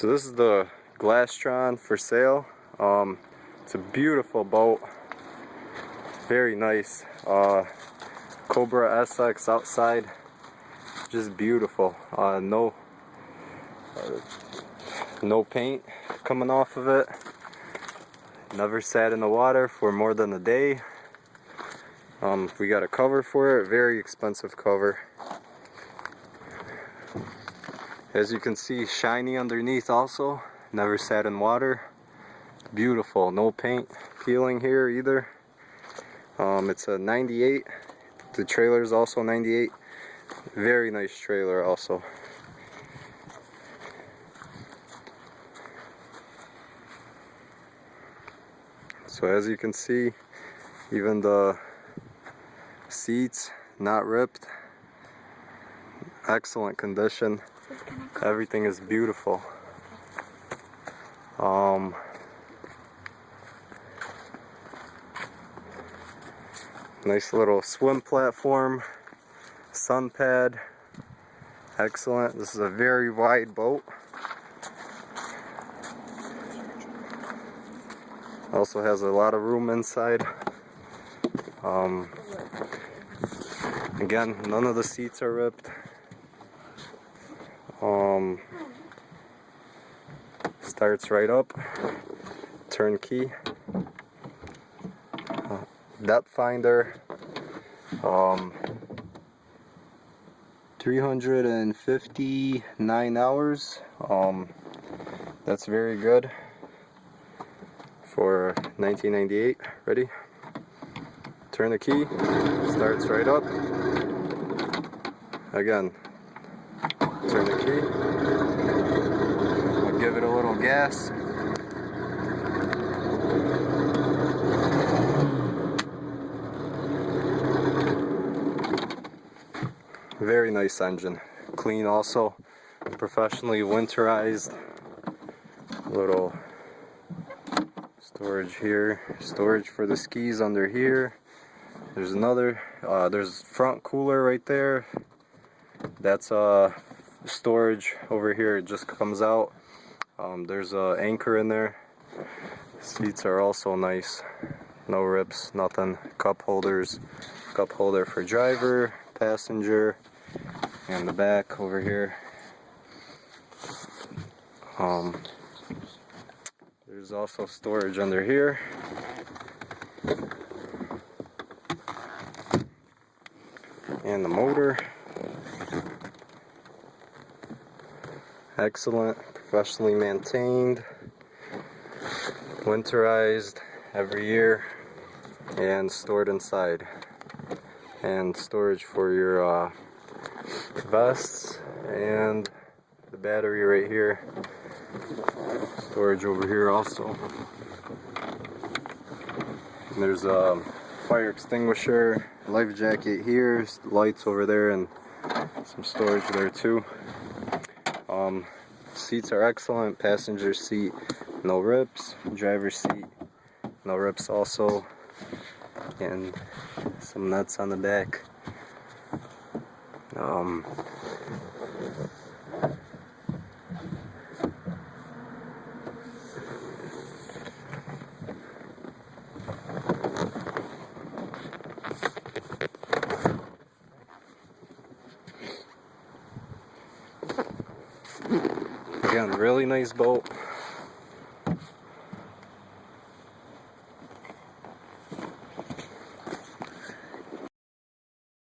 So this is the Glastron for sale. It's a beautiful boat, very nice. Cobra SX outside, just beautiful. No paint coming off of it. Never sat in the water for more than a day. We got a cover for it, very expensive cover. As you can see, shiny underneath also. Never sat in water. Beautiful, no paint peeling here either. It's a 98. The trailer is also 98. Very nice trailer also. So as you can see, even the seats not ripped. Excellent condition. Everything is beautiful. Nice little swim platform, sun pad. Excellent. This is a very wide boat. Also has a lot of room inside. Again, none of the seats are ripped. Starts right up. Turnkey. Depth finder. 359 hours. That's very good for 1998. Ready? Turn the key. Starts right up. Again, turn the key. I'll give it a little gas. Very nice engine. Clean also. Professionally winterized. Little storage here. Storage for the skis under here. There's another. There's front cooler right there. That's storage over here. It just comes out. There's an anchor in there. Seats are also nice. No rips, nothing. Cup holders. Cup holder for driver, passenger, and the back over here. There's also storage under here. And the motor. Excellent, professionally maintained, winterized every year, and stored inside. And storage for your vests and the battery right here. Storage over here also. And there's a fire extinguisher, life jacket here, lights over there, and some storage there too. Seats are excellent. Passenger seat, no rips. Driver's seat, no rips also. And some nuts on the back. Again, really nice boat.